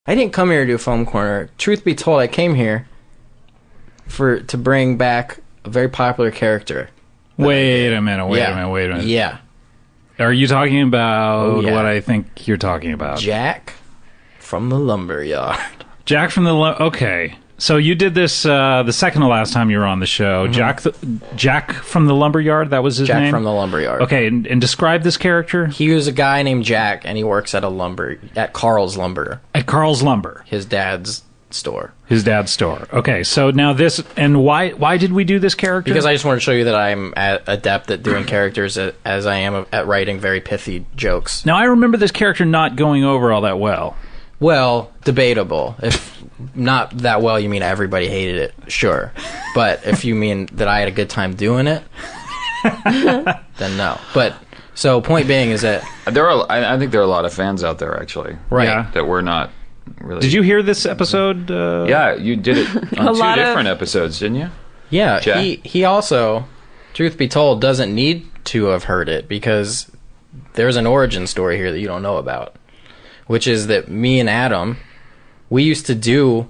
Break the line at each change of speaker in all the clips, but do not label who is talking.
I didn't come here to do Foam Corner. Truth be told, I came here to bring back a very popular character.
Wait a minute.
Yeah.
Are you talking about what I think you're talking about?
Jack from the Lumberyard.
Jack from the... Okay. So you did this the second to last time you were on the show. Mm-hmm. Jack from the Lumberyard, that was his name?
Jack from the Lumberyard.
Okay, and describe this character.
He was a guy named Jack, and he works at Carl's Lumber.
At Carl's Lumber.
His dad's store.
Okay, so now this... And why did we do this character?
Because I just wanted to show you that I'm adept at doing characters as I am at writing very pithy jokes.
Now, I remember this character not going over all that well.
Well, debatable. If not that well, you mean everybody hated it, sure. But if you mean that I had a good time doing it, then no. But, so point being is that...
I think there are a lot of fans out there, actually.
Right.
Yeah.
That we're not really...
Did you hear this episode?
Yeah, you did it on two different episodes, didn't you?
Yeah, he also, truth be told, doesn't need to have heard it, because there's an origin story here that you don't know about. Which is that me and Adam, we used to do...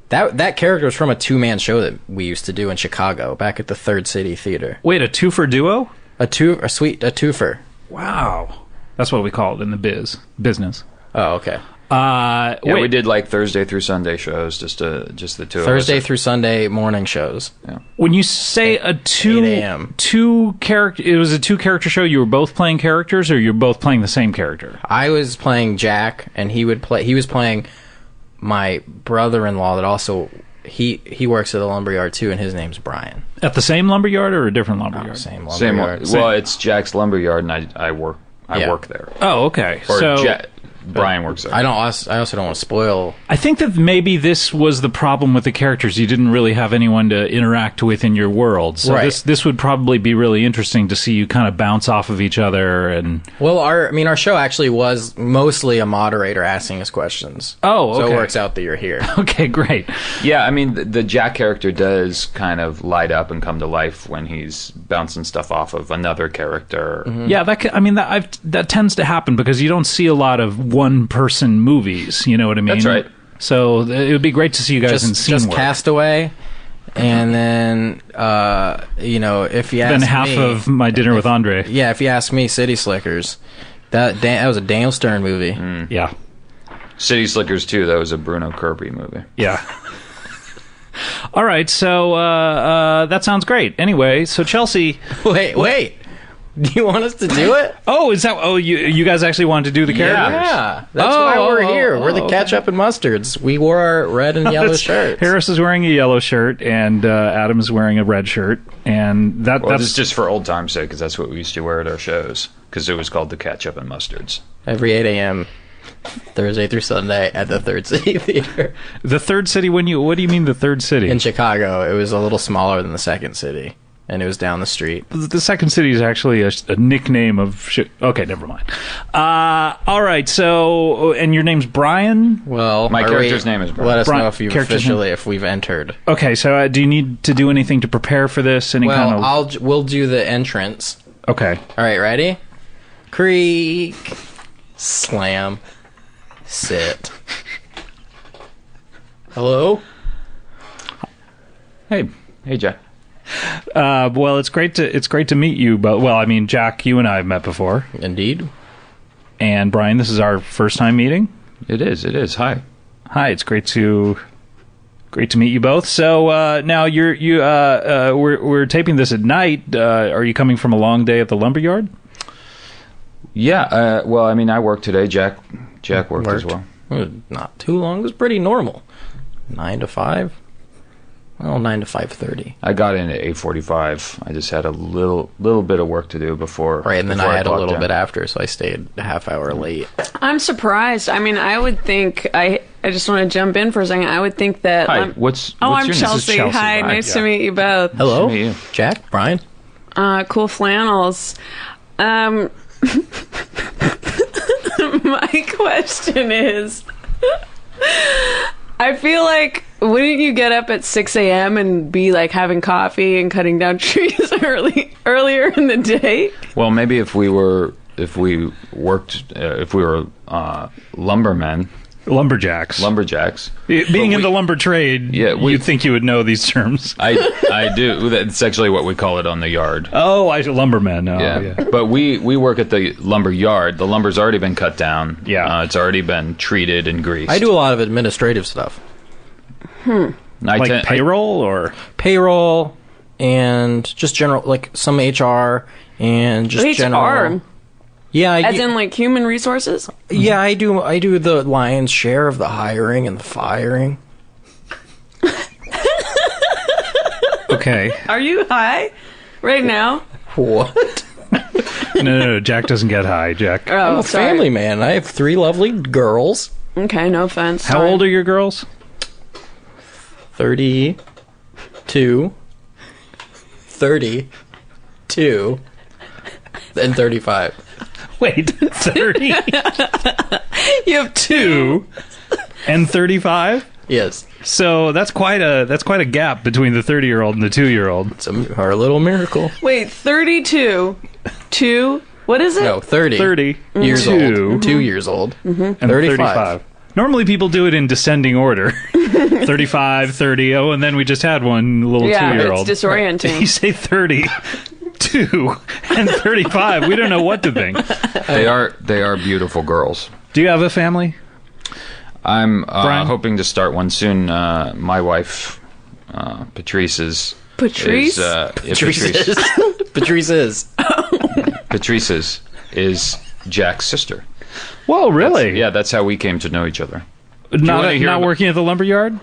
That character was from a two-man show that we used to do in Chicago, back at the Third City Theater.
Wait, a twofer duo?
A twofer.
Wow. That's what we call it in the business.
Oh, okay.
We did like Thursday through Sunday shows, just the two of us.
Thursday through Sunday morning shows.
Yeah.
When you say
8 a.m.
it was a two-character show, you were both playing characters, or you're both playing the same character?
I was playing Jack, and he was playing my brother-in-law that also... He works at the Lumberyard, too, and his name's Bryan.
At the same Lumberyard or a different Lumberyard?
Same Lumberyard.
Well, it's Jack's Lumberyard, and I work there.
Oh, okay.
Or Bryan works there.
I also don't want to spoil...
I think that maybe this was the problem with the characters. You didn't really have anyone to interact with in your world. So this would probably be really interesting to see you kind of bounce off of each other. And
Well, our show actually was mostly a moderator asking us questions.
Oh, okay.
So it works out that you're here.
Okay, great.
Yeah, I mean, the Jack character does kind of light up and come to life when he's bouncing stuff off of another character.
Mm-hmm.
Yeah, that tends to happen because you don't see a lot of one-person movies, you know what I mean?
That's right.
So it would be great to see you guys in scene
just
work.
Castaway, and then if you ask
Then
me,
half of My Dinner with Andre.
Yeah, if you ask me, City Slickers, that was a Daniel Stern movie.
Yeah.
City Slickers 2, that was a Bruno Kirby movie.
Yeah. All right, so that sounds great. Anyway, so Chelsea...
Wait. Do you want us to do it?
Oh, is that... Oh, you guys actually wanted to do the characters?
Yeah. That's why we're here. We're the ketchup and mustards. We wore our red and yellow shirts.
Harris is wearing a yellow shirt, and Adam is wearing a red shirt. And that's
This just for old time's sake, because that's what we used to wear at our shows, because it was called the Ketchup and Mustards.
Every 8 a.m., Thursday through Sunday at the Third City Theater.
The Third City? What do you mean the Third City?
In Chicago. It was a little smaller than the Second City. And it was down the street.
The Second City is actually a nickname of shit. Okay, never mind. All right, so... And your name's Bryan?
Well...
My character's name is Bryan.
Let us know if we've entered.
Okay, so do you need to do anything to prepare for this?
We'll do the entrance.
Okay.
All right, ready? Creak. Slam. Sit. Hello?
Hey, Jack.
Well, it's great to meet you. But Jack, you and I have met before.
Indeed.
And Bryan, this is our first time meeting.
It is. Hi.
It's great to meet you both. So now we're taping this at night. Are you coming from a long day at the Lumberyard?
Yeah. I worked today. Jack worked as well.
Not too long. It was pretty normal. 9 to 5. Well, 9 to 5:30.
I got in at 8:45. I just had a little bit of work to do before.
Right, and then I had a little bit after, so I stayed a half hour late.
I'm surprised. I mean, I would think... I just want to jump in for a second. I would think that...
Hi, what's
I'm
your
Chelsea.
name?
Hi, nice to meet you both.
Hello.
Nice to meet you.
Jack, Bryan.
Cool flannels. My question is... I feel like, wouldn't you get up at 6 a.m. and be like having coffee and cutting down trees earlier in the day?
Well, maybe if we were lumbermen,
Lumberjacks. Being in the lumber trade, you'd think you would know these terms.
I do. That's actually what we call it on the yard.
Oh, lumbermen. Oh,
yeah. But we work at the lumber yard. The lumber's already been cut down.
Yeah.
It's already been treated and greased.
I do a lot of administrative stuff.
Like payroll or?
Payroll and just general, like some HR and just
HR?
general. Yeah,
as in like human resources.
Yeah, I do the lion's share of the hiring and the firing.
Okay.
Are you high right now?
What?
No. Jack doesn't get high. Jack.
I'm a family man. I have 3 lovely girls.
Okay, no offense.
How old are your girls?
32, 32, and 35.
Wait, 30?
You have 2
and 35?
Yes.
So that's quite a gap between the 30-year-old and the 2-year-old.
It's our little miracle.
Wait, 32, 2, what is it?
No, 30.
30
years
two,
old. 2 years old.
And 35. Normally people do it in descending order. 35, 30, and then we just had one little 2-year-old.
It's disorienting.
You say 30, 2, and 35. We don't know what to think.
They are beautiful girls.
Do you have a family?
I'm hoping to start one soon. My wife, Patrice is...
Patrice?
Patrice is Jack's sister.
Whoa, really?
That's how we came to know each other.
Not working at the lumberyard?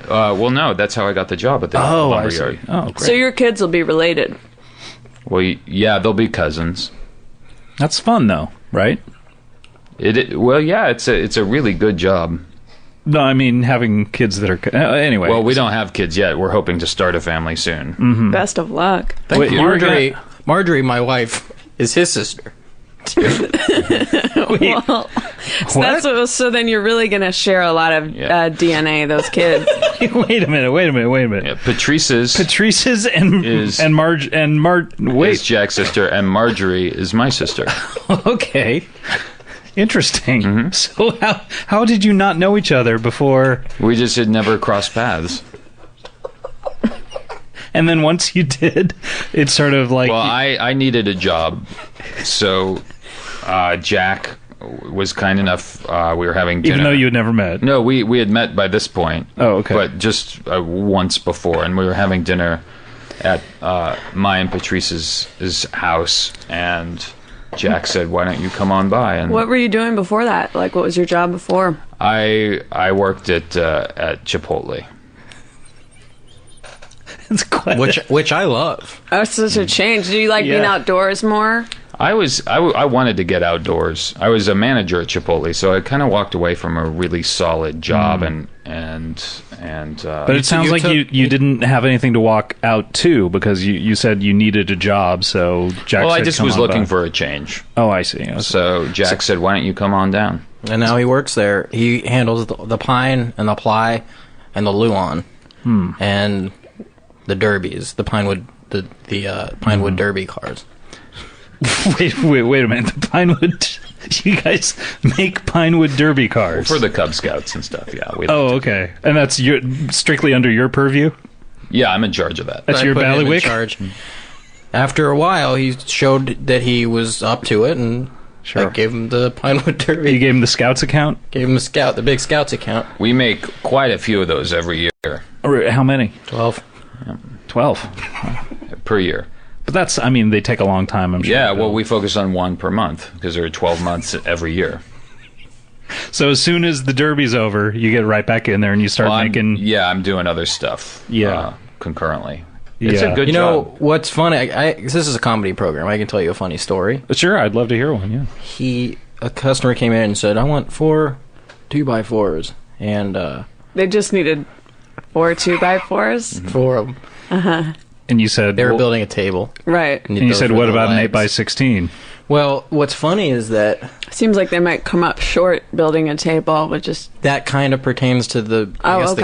Well, no, that's how I got the job at the lumberyard.
Oh, great.
So your kids will be related.
Well, yeah, they'll be cousins.
That's fun, though, right?
It's a really good job.
No, I mean having kids that are... anyway.
Well, we don't have kids yet. We're hoping to start a family soon.
Mm-hmm.
Best of luck.
Wait, Marjorie, my wife, is his sister.
Well, so then you're really going to share a lot of DNA, those kids.
Wait a minute.
Yeah, Patrice's
is
Jack's sister, and Marjorie is my sister.
Okay. Interesting.
Mm-hmm.
So how did you not know each other before?
We just had never crossed paths.
And then once you did, it's sort of like...
Well, I needed a job, so Jack was kind enough. We were having dinner.
Even though you had never met?
No, we had met by this point.
Oh, okay.
But just once before, and we were having dinner at my and Patrice's house, and Jack said, "Why don't you come on by?" And
what were you doing before that? Like, what was your job before?
I worked at Chipotle.
It's quite
which I love.
Oh, such a change. Do you like being outdoors more?
I wanted to get outdoors. I was a manager at Chipotle, so I kind of walked away from a really solid job and
but it sounds like you didn't have anything to walk out to because you said you needed a job, so Jack
Well,
said,
I just was looking for a change.
Oh, I see.
So Jack said, "Why don't you come on down?"
And now he works there. He handles the pine and the ply and the Luan and the derbies, the Pinewood Pinewood Derby cars.
Wait a minute. The Pinewood... You guys make Pinewood Derby cars?
For the Cub Scouts and stuff, yeah.
Okay. And that's strictly under your purview?
Yeah, I'm in charge of that.
That's your bailiwick?
After a while, he showed that he was up to it, and I gave him the Pinewood Derby.
You gave him the Scouts account?
Gave him the big Scouts account.
We make quite a few of those every year.
How many?
12.
12?
Per year.
But that's, I mean, they take a long time, I'm sure.
Yeah, well, we focus on one per month because there are 12 months every year.
So as soon as the Derby's over, you get right back in there and you start making...
I'm doing other stuff concurrently. It's a good job. You
know, what's funny, this is a comedy program. I can tell you a funny story.
Sure, I'd love to hear one, yeah.
A customer came in and said, "I want 4 2x4s." And
they just needed 4 2x4s?
4 of them.
Uh-huh.
And you said...
They were building a table.
Right.
And you said, what about an 8x16?
Well, what's funny is that...
Seems like they might come up short building a table, but just...
That kind of pertains to the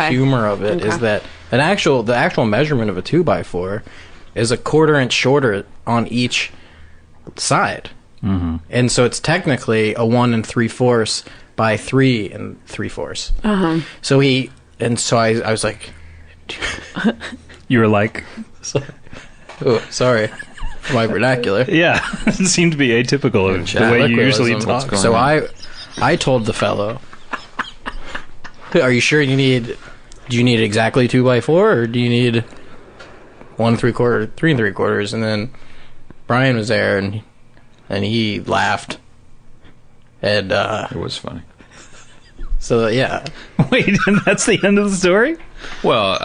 humor of it, is that the actual measurement of a 2x4 is a 1/4 inch shorter on each side. Mm-hmm. And so it's technically a 1 3/4 by 3 3/4. So I was like,
You were like,
oh, sorry for my vernacular.
yeah, it seemed to be atypical of the way you usually talk.
So I told the fellow, are you sure do you need exactly 2 by 4, or do you need 1 3/4, 3 3/4? And then Bryan was there, and he laughed. And
It was funny.
so yeah.
Wait, and that's the end of the story?
Well,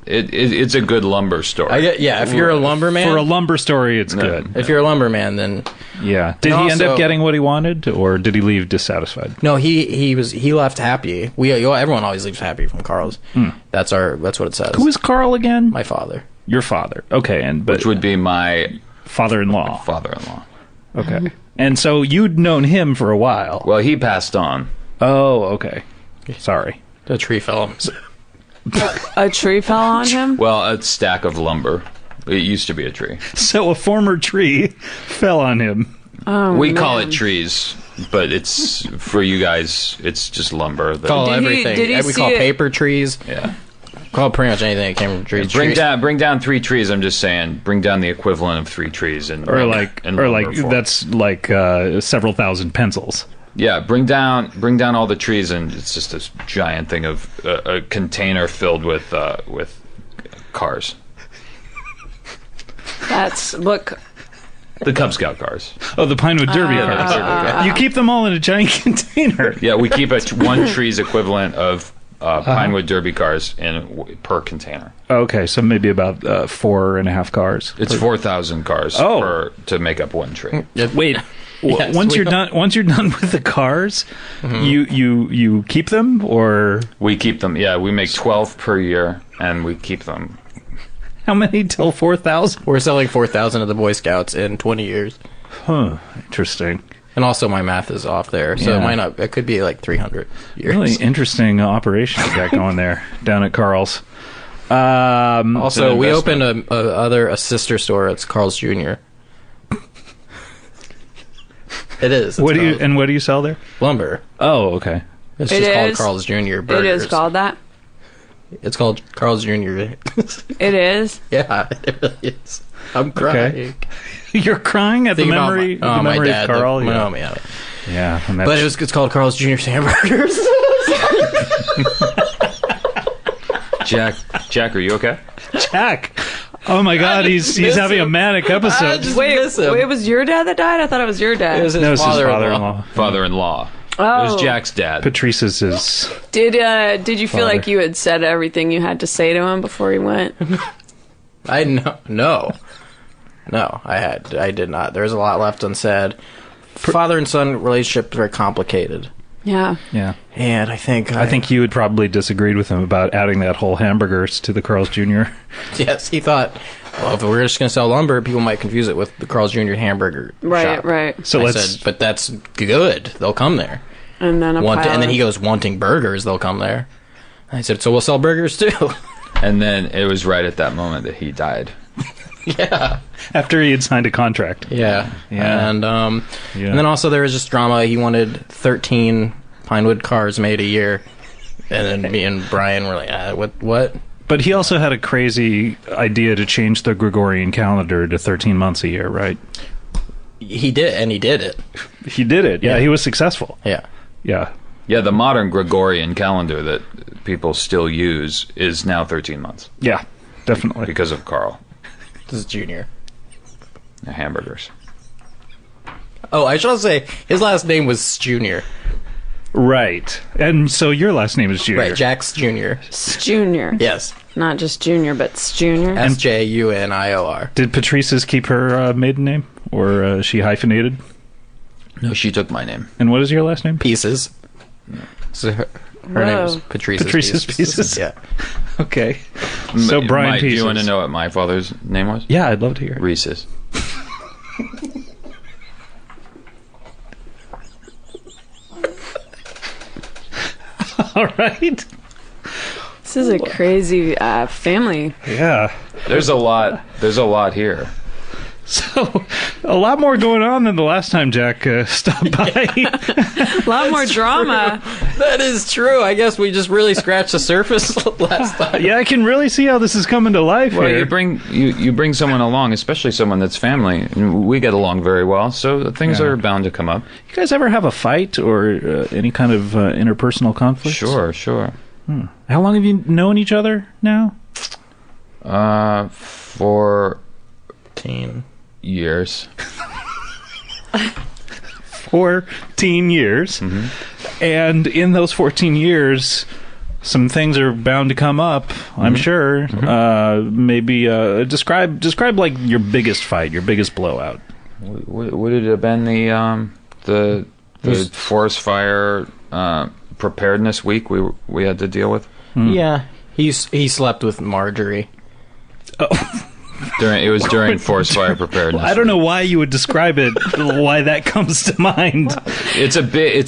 it's a good lumber story.
If you're a lumberman,
For a lumber story, it's good.
if you're a lumberman, then
Yeah. Did he end
also-
up getting what he wanted, or did he leave dissatisfied?
no, he left happy. Everyone always leaves happy from Carl's. That's what it says.
Who is Carl again?
My father?
Your father. Okay, but
which would be my
father-in-law.
father-in-law.
Okay. And so you'd known him for a while.
Well, he passed on.
Oh, okay. Sorry.
The tree fell.
A tree fell on him?
Well, a stack of lumber. It used to be a tree.
So a former tree fell on him.
Oh,
We call
man.
it trees, but it's for you guys. It's just lumber.
Call
Did he-
everything.
did he
We call
see it-
paper trees.
Yeah.
Call pretty much anything that came from trees.
Bring down 3 trees. I'm just saying, bring down the equivalent of 3 trees, and
Or like
lumber form.
that's like several thousand pencils.
Yeah, bring down all the trees, and it's just this giant thing of a container filled with cars.
That's look.
The Cub Scout cars.
Oh, the Pinewood Derby cars. You keep them all in a giant container.
Yeah, we keep one tree's equivalent of Pinewood Derby cars per container.
Okay, so maybe about 4.5 cars.
It's 4,000 cars to make up one tree.
Wait.
Yes,
once
we
you're done with the cars, you keep them, or
We keep them. Yeah, we make 12 per year, and we keep them.
how many till 4,000?
We're selling 4,000 of the Boy Scouts in 20 years.
Huh. Interesting.
And also my math is off there, so
Yeah.
it could be like 300 years.
Really interesting operation you got going there down at Carl's.
Also, we
investment.
opened a sister store. It's Carl's Jr. It is.
What do you sell there?
Lumber.
Oh, okay.
It's
It
just called
is.
Carl's Jr.
It
Burgers.
is called that.
It's called Carl's Jr.
It is.
Yeah, it really is. I'm crying.
Okay. You're crying at the
Thinking about
memory,
my
the memory
dad,
of Carl.
yeah.
Yeah, and
But it's called Carl's Jr. Hamburgers.
Jack, are you okay?
Jack. Oh my God, he's having a manic episode.
Wait,
miss him.
it was your dad that died? I thought it was your dad.
It was his
No, it's his
father-in-law.
father-in-law.
Father-in-law.
Oh.
It was Jack's dad.
Patrice's is.
Did you feel
Father.
like you had said everything you had to say to him before he went?
No, I did not. There's a lot left unsaid. Father and son relationship is very complicated,
Yeah.
Yeah.
and I think
I think you had probably disagreed with him about adding that whole hamburgers to the Carl's Jr.
yes, he thought, well, if we're just going to sell lumber, people might confuse it with the Carl's Jr. hamburger
Right,
shop.
right.
So
I
let's.
said, but that's good. They'll come there.
And then
And then he goes, wanting burgers, they'll come there. I said, so we'll sell burgers too.
And then it was right at that moment that he died.
Yeah.
After he had signed a contract.
Yeah.
Yeah.
And
Yeah.
and then also there was just drama. He wanted 13 Pinewood cars made a year. And then me and Bryan were like, what?
But he also had a crazy idea to change the Gregorian calendar to 13 months a year, right?
He did, and he did it.
He did it. Yeah,
Yeah.
he was successful.
Yeah.
Yeah.
Yeah, the modern Gregorian calendar that people still use is now 13 months
Yeah, definitely.
because of Carl.
This is Junior.
The hamburgers.
Oh, I should say, his last name was Junior.
Right. And so your last name is Junior.
Right, Jack's Junior.
Junior.
Yes.
Not just Junior, but Junior.
Sjunior.
Did Patrice's keep her maiden name? Or is she hyphenated?
No, she took my name.
And what is your last name?
Pieces. So her name is
Whoa.
Patrice's Pieces. Yeah.
Okay. So Bryan
Mike, do
Pieces.
you want to know what my father's name was?
Yeah, I'd love to hear it.
Reese's.
All right.
This is a crazy family.
Yeah.
There's a lot here.
So, a lot more going on than the last time Jack stopped by.
A lot more drama.
That is true. I guess we just really scratched the surface last time.
Yeah, I can really see how this is coming to life
Well,
here.
you bring someone along, especially someone that's family. And we get along very well, so things are bound to come up.
You guys ever have a fight or any kind of interpersonal conflict?
Sure.
How long have you known each other now?
For
14
years.
14 years. And in those 14 years, some things are bound to come up, I'm sure. Maybe describe like your biggest fight, your biggest blowout.
Would it have been the forest fire preparedness week we had to deal with?
Yeah, he slept with Marjorie.
It was during forest fire preparedness.
I don't know why you would describe it, why that comes to mind.
It's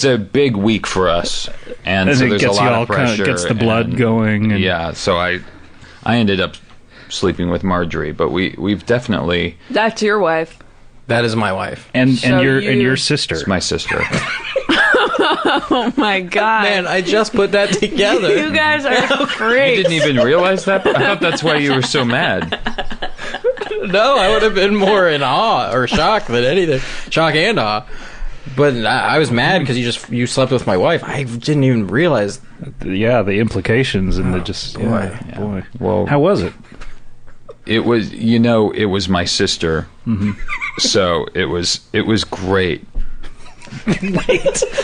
a big week for us, and so
it
there's
gets
a lot
you all
of pressure.
gets the blood going. And
Yeah, so I ended up sleeping with Marjorie, but we've definitely.
That's your wife.
That is my wife.
and
So
your sister.
It's my sister.
Oh my god.
Man, I just put that together.
You guys are
You
freaks.
didn't even realize that? I thought that's why you were so mad.
No, I would have been more in awe or shock than anything. Shock and awe. But I was mad because you slept with my wife. I didn't even realize.
Yeah, the implications and boy.
Well,
How was it?
it was my sister. So it was great.
Wait,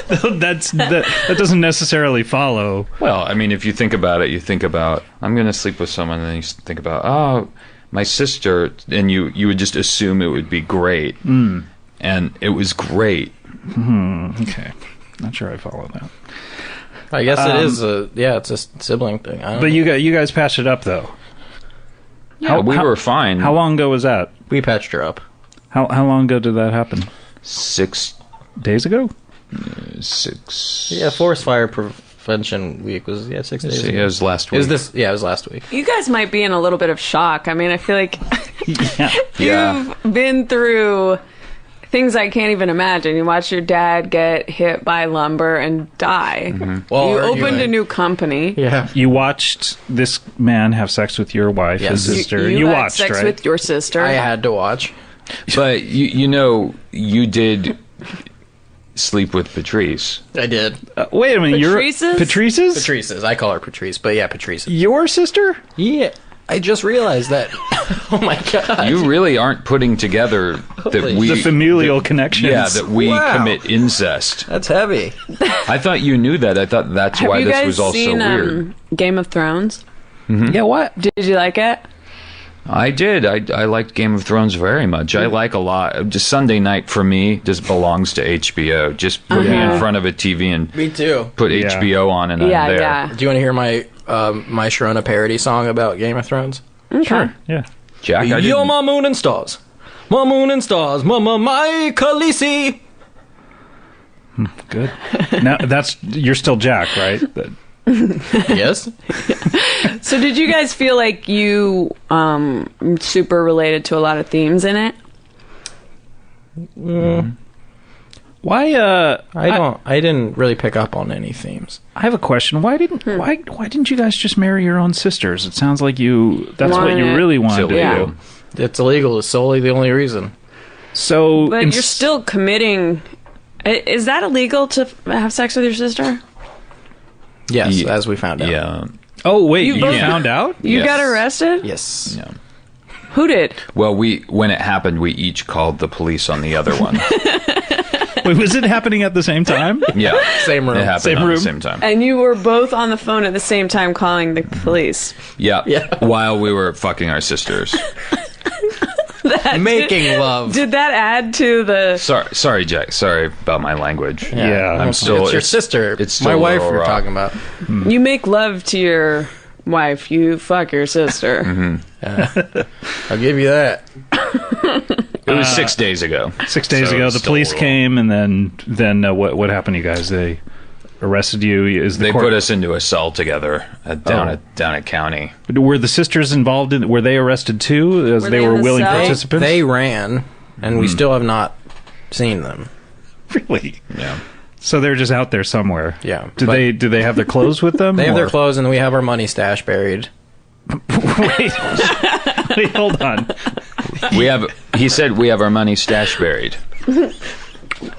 that doesn't necessarily follow.
Well, I mean, if you think about it, you think about, I'm going to sleep with someone, and then you think about, oh, my sister, and you would just assume it would be great. And it was great.
Okay, not sure I follow that.
I guess it is it's a sibling thing. I don't
But
know.
you guys patched it up though.
Yeah, we were fine.
How long ago was that?
We patched her up.
How long ago did that happen?
6
Days ago?
6.
Yeah, forest fire prevention week was 6 days
It
ago.
was last week.
Is this? Yeah, it was last week.
You guys might be in a little bit of shock. I mean, I feel like
Yeah.
you've been through things I can't even imagine. You watched your dad get hit by lumber and die.
Well,
You
arguing.
opened a new company.
Yeah.
You watched this man have sex with your wife,
Yes.
his sister.
You had
watched,
sex
right?
with your sister.
I had to watch.
But you did sleep with Patrice.
I did.
Wait a minute,
Patrice's?
Patrice's?
Patrice's. I call her Patrice, but yeah, Patrice's.
Your sister?
Yeah. I just realized that. Oh my god.
You really aren't putting together that
Holy
we
The familial connections.
yeah that we
Wow.
commit incest.
That's heavy.
I thought you knew that. I thought that's
Have
why
you
this
guys
was all so
seen
weird.
Game of Thrones?
Yeah, what?
Did you like it?
I did. I liked Game of Thrones very much. I like a lot. Just Sunday night for me just belongs to HBO. Just put me in front of a TV and
Me too.
put
Yeah.
HBO on, and
Yeah,
I'm there.
yeah.
Do you want to hear my Sharona parody song about Game of Thrones?
Sure, yeah.
Jack, I
You're
didn't.
my moon and stars. My moon and stars. My Khaleesi.
Good. Now you're still Jack, right?
Yes.
So did you guys feel like you super related to a lot of themes in it?
Why?
I didn't really pick up on any themes.
I have a question. Why didn't you guys just marry your own sisters? It sounds like that's what
Wanted
you
it.
really wanted to
illegal.
do.
It's illegal. It's solely the only reason.
So,
But you're still committing. Is that illegal to have sex with your sister?
Yes,
Yeah.
as we found out.
Yeah.
Oh wait,
You
you
both-
found out?
You
Yes.
got arrested?
Yes.
Yeah.
Who did?
Well, when it happened, we each called the police on the other one.
Wait, was it happening at the same time?
Yeah.
Same room.
It happened
Same
on
room.
the same time.
And you were both on the phone at the same time calling the police.
Yeah.
Yeah.
While we were fucking our sisters.
Making love.
Did that add to the...
Sorry, Jack. Sorry about my language.
Yeah.
I'm still.
It's your sister.
It's still
my
a
wife
little
we're
raw.
talking about.
You make love to your wife. You fuck your sister.
I'll give you that.
It was 6 days ago.
6 days
So
ago,
it's
the
still
police
a little-
came, and then what happened to you guys? They arrested you?
They put us into a cell together down at county.
Were the sisters involved in? Were they arrested too? As
Were
they
they
were
in the
willing
cell?
participants.
They ran, and we still have not seen them.
Really?
Yeah.
So they're just out there somewhere.
Yeah.
Do they have their clothes with them?
They have their
or-
clothes, and we have our money stash buried.
Wait, hold on.
He said we have our money stash buried.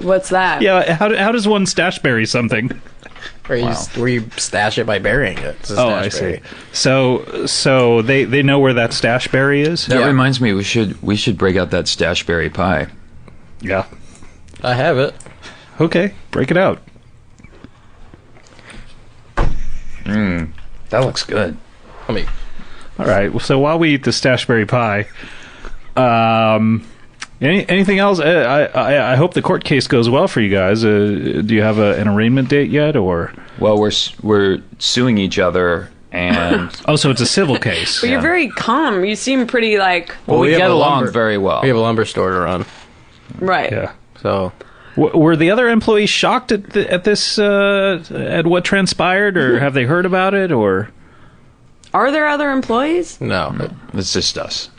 What's that?
Yeah, how does one stash bury something?
Where you stash it by burying it. It's a stash bury.
So they know where that stash berry is.
That
Yeah.
reminds me, we should break out that stash berry pie.
Yeah.
I have it.
Okay, break it out.
That looks good.
Let me.
All right. So while we eat the stashberry pie, anything else? I hope the court case goes well for you guys. Do you have an arraignment date yet, or?
Well, we're suing each other, and
Oh, so it's a civil case.
But you're very calm. You seem pretty like
we
have
get
a
along
lumber-
very well.
We have a lumber store to run,
right.
Yeah.
so
Were the other employees shocked at this at what transpired, or have they heard about it, or?
Are there other employees?
no.
It's just us.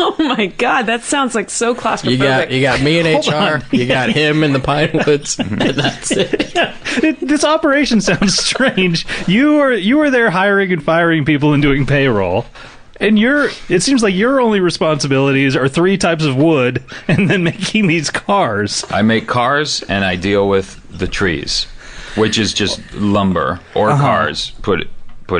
Oh my god, that sounds like so claustrophobic.
You got me in
Hold
HR.
on.
You got him in the Pine Woods, and that's it.
This operation sounds strange. You were there hiring and firing people and doing payroll. And it seems like your only responsibilities are 3 types of wood and then making these cars.
I make cars, and I deal with the trees, which is just lumber or cars put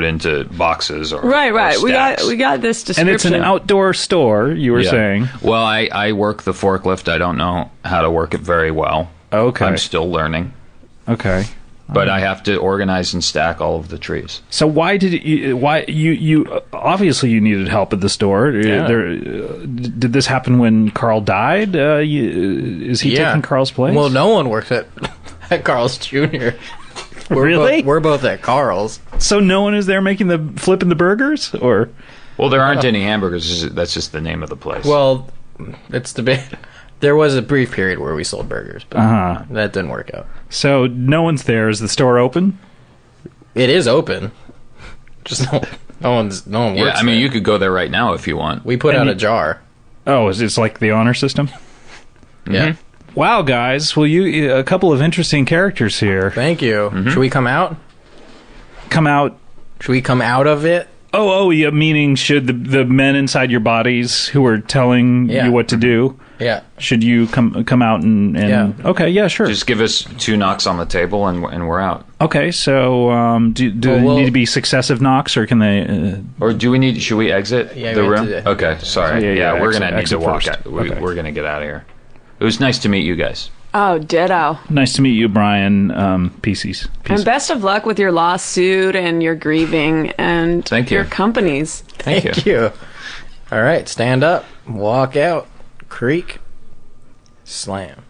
into boxes or
Right.
or stacks.
We got this description.
And it's an outdoor store, you were
Yeah.
saying.
Well, I work the forklift. I don't know how to work it very well.
Okay.
I'm still learning,
Okay.
but I have to organize and stack all of the trees.
So why you obviously you needed help at the store?
Yeah.
Did this happen when Carl died? Is he taking Carl's place?
Well, no one works at Carl's Jr.
Really?
We're both at Carl's.
So no one is there flipping the burgers, or?
Well, there aren't any hamburgers. That's just the name of the place.
Well, it's the big. There was a brief period where we sold burgers, but that didn't work out.
So no one's there. Is the store open?
It is open. Just no one works.
yeah, I mean,
there.
you could go there right now if you want.
We put
And
out
you-
a jar.
Oh, it's like the honor system?
Yeah.
Wow, guys. Well, a couple of interesting characters here.
Thank you. Should we come out?
Come out.
Should we come out of it?
Oh, yeah. Meaning, should the men inside your bodies who are telling
Yeah.
you what to do?
Yeah.
Should you come out and
Yeah.
Okay, yeah, sure.
Just give us 2 knocks on the table and we're out.
Okay, so do they need to be successive knocks, or can they?
Or should we exit
Yeah,
the
we have
room?
to-
Okay, sorry.
Yeah,
We're going to need
exit
to walk
first.
out.
Okay.
We're going to get out of here. It was nice to meet you guys.
Oh, ditto.
Nice to meet you, Bryan Pieces.
And best of luck with your lawsuit and your grieving and
Thank you.
your companies.
Thank
you. All right, stand up, walk out, creak, slam.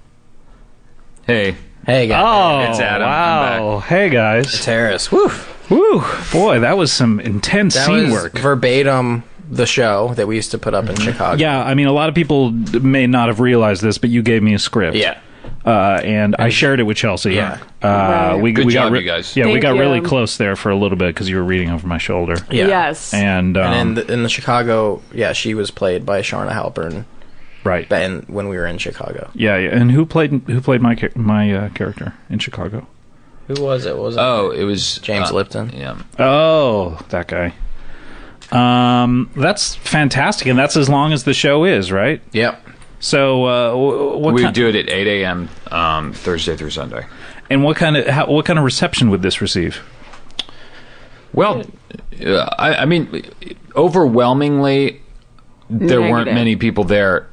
Hey.
Hey guys,
Oh,
It's Adam.
wow! Hey guys,
it's Harris. Woo.
woo! Boy, that was some intense
That
scene
was
work.
verbatim the show that we used to put up in Chicago.
Yeah, I mean, a lot of people may not have realized this, but you gave me a script.
Yeah.
And I shared it with Chelsea.
Yeah.
Right.
We
Good
got
job, you guys.
Yeah, we
Thank
got really
you.
close there for a little bit because you were reading over my shoulder.
Yeah.
Yes.
And,
And in the Chicago, she was played by Sharna Halpern
right.
when we were in Chicago.
Yeah, yeah. And who played my character in Chicago?
Who was it?
It was
James Lipton.
Yeah.
Oh, that guy. That's fantastic, and that's as long as the show is, right?
Yep.
So, what
We
kind,
do it at 8 a.m. Thursday through Sunday.
and what kind of reception would this receive?
Well, I mean, overwhelmingly, there weren't
Negative.
many people there.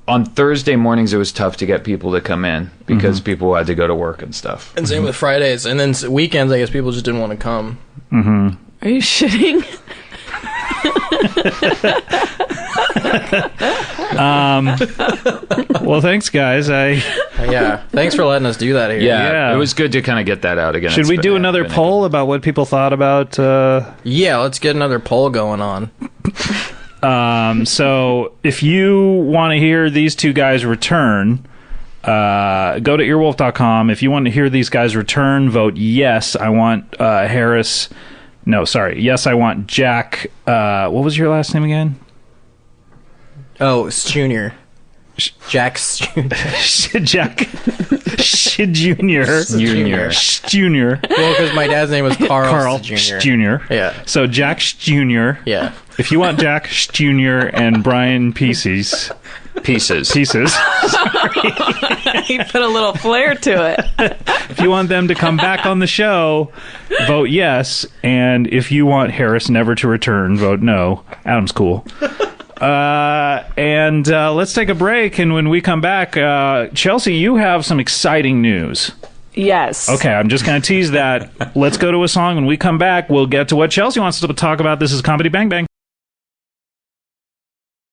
On Thursday mornings, it was tough to get people to come in because people had to go to work and stuff.
And same with Fridays, and then weekends. I guess people just didn't want to come.
Are you shitting?
Well, thanks, guys.
Yeah. Thanks for letting us do that here.
Yeah,
Yeah.
it was good to kind of get that out again.
Should
It's
we
been-
do another
been a-
poll about what people thought about?
Yeah. Let's get another poll going on.
So, if you want to hear these two guys return, Go to earwolf.com. If you want to hear these guys return, vote yes. I want Harris. No, sorry. Yes, I want Jack. What was your last name again?
Oh, Sjunior. Jack Sjunior.
Jack Sjunior. Junior.
Well, because my dad's name was Carl
Jr.
Jr. Yeah.
So Jack Sjunior.
Yeah.
If you want Jack Jr. and Bryan Pieces.
Pieces.
He put a little flair to it.
If you want them to come back on the show, vote yes. And if you want Harris never to return, vote no. Adam's cool. And let's take a break. And when we come back, Chelsea, you have some exciting news.
Yes.
Okay, I'm just going to tease that. Let's go to a song. When we come back, we'll get to what Chelsea wants to talk about. This is Comedy Bang Bang.